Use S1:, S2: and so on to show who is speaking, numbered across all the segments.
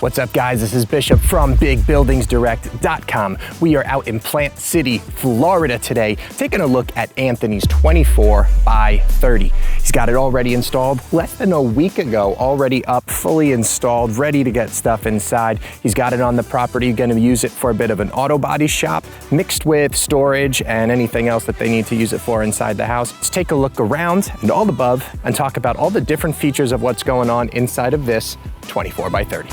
S1: What's up, guys? This is Bishop from BigBuildingsDirect.com. We are out in Plant City, Florida today, taking a look at Anthony's 24 by 30. He's got it already installed less than a week ago, already up, fully installed, ready to get stuff inside. He's got it on the property, going to use it for a bit of an auto body shop, mixed with storage and anything else that they need to use it for inside the house. Let's take a look around and all above and talk about all the different features of what's going on inside of this 24 by 30.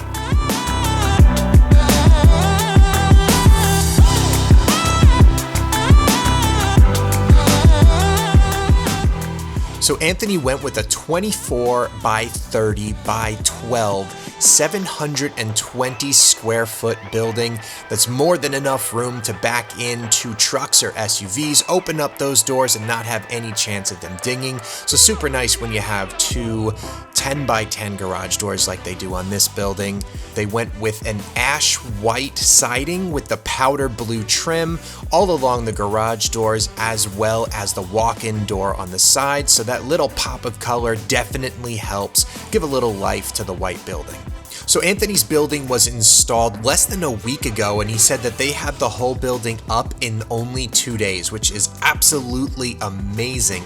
S2: So Anthony went with a 24 by 30 by 12, 720 square foot building that's more than enough room to back into trucks or SUVs, open up those doors and not have any chance of them dinging. So super nice when you have two 10 by 10 garage doors like they do on this building. They went with an ash white siding with the powder blue trim all along the garage doors, as well as the walk-in door on the side. So that little pop of color definitely helps give a little life to the white building. So Anthony's building was installed less than a week ago, and he said that they had the whole building up in only 2 days, which is absolutely amazing.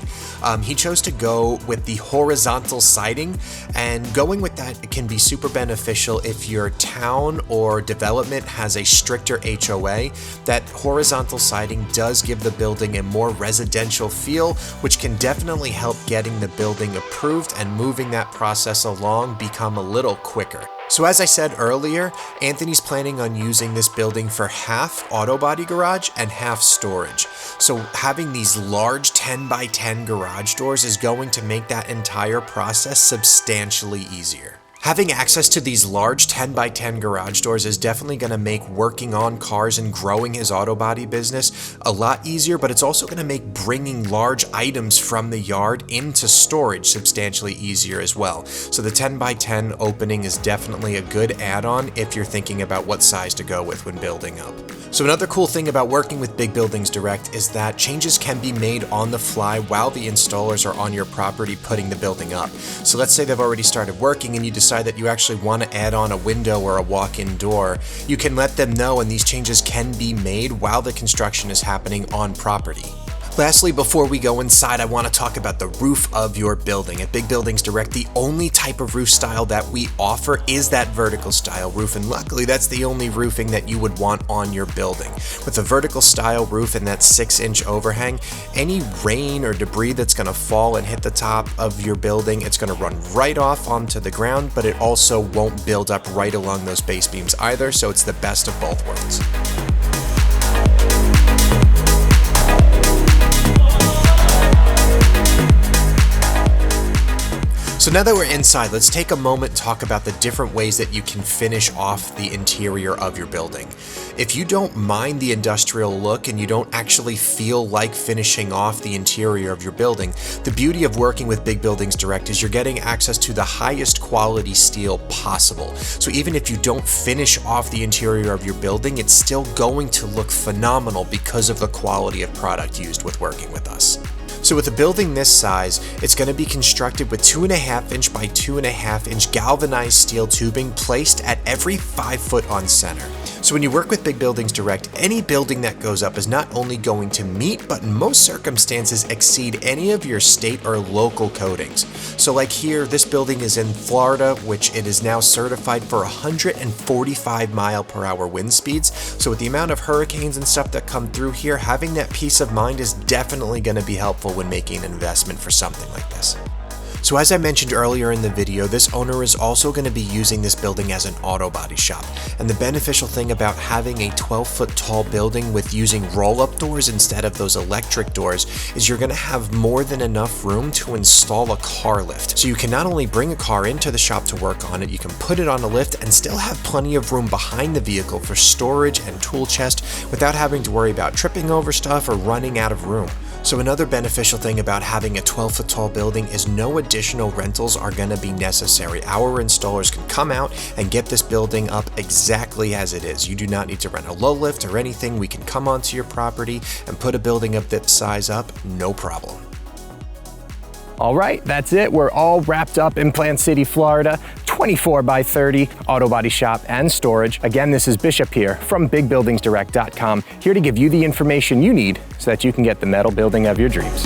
S2: He chose to go with the horizontal siding, and going with that can be super beneficial if your town or development has a stricter HOA. That horizontal siding does give the building a more residential feel, which can definitely help getting the building approved and moving that process along become a little quicker. So as I said earlier, Anthony's planning on using this building for half auto body garage and half storage. So having these large 10 by 10 garage doors is going to make that entire process substantially easier. Having access to these large 10 by 10 garage doors is definitely going to make working on cars and growing his auto body business a lot easier, but it's also going to make bringing large items from the yard into storage substantially easier as well. So the 10 by 10 opening is definitely a good add-on if you're thinking about what size to go with when building up. So another cool thing about working with Big Buildings Direct is that changes can be made on the fly while the installers are on your property putting the building up. So let's say they've already started working and you decide that you actually want to add on a window or a walk-in door. You can let them know, and these changes can be made while the construction is happening on property. Lastly, before we go inside, I want to talk about the roof of your building. At Big Buildings Direct, the only type of roof style that we offer is that vertical style roof, and luckily that's the only roofing that you would want on your building. With a vertical style roof and that 6-inch overhang, any rain or debris that's going to fall and hit the top of your building, it's going to run right off onto the ground, but it also won't build up right along those base beams either, so it's the best of both worlds. So now that we're inside, let's take a moment and talk about the different ways that you can finish off the interior of your building. If you don't mind the industrial look and you don't actually feel like finishing off the interior of your building, the beauty of working with Big Buildings Direct is you're getting access to the highest quality steel possible. So even if you don't finish off the interior of your building, it's still going to look phenomenal because of the quality of product used with working with us. So with a building this size, it's going to be constructed with 2.5-inch by 2.5-inch galvanized steel tubing placed at every 5 foot on center. So when you work with Big Buildings Direct, any building that goes up is not only going to meet, but in most circumstances exceed any of your state or local coatings. So like here, this building is in Florida, which it is now certified for 145 mile/hour wind speeds. So with the amount of hurricanes and stuff that come through here, having that peace of mind is definitely going to be helpful when making an investment for something like this. So as I mentioned earlier in the video, this owner is also going to be using this building as an auto body shop. And the beneficial thing about having a 12-foot tall building with using roll-up doors instead of those electric doors is you're going to have more than enough room to install a car lift. So you can not only bring a car into the shop to work on it, you can put it on a lift and still have plenty of room behind the vehicle for storage and tool chest without having to worry about tripping over stuff or running out of room. So another beneficial thing about having a 12-foot tall building is no additional rentals are going to be necessary. Our installers can come out and get this building up exactly as it is. You do not need to rent a low lift or anything. We can come onto your property and put a building of this size up, no problem.
S1: All right, that's it. We're all wrapped up in Plant City, Florida. 24 by 30 auto body shop and storage. Again, this is Bishop here from BigBuildingsDirect.com, here to give you the information you need so that you can get the metal building of your dreams.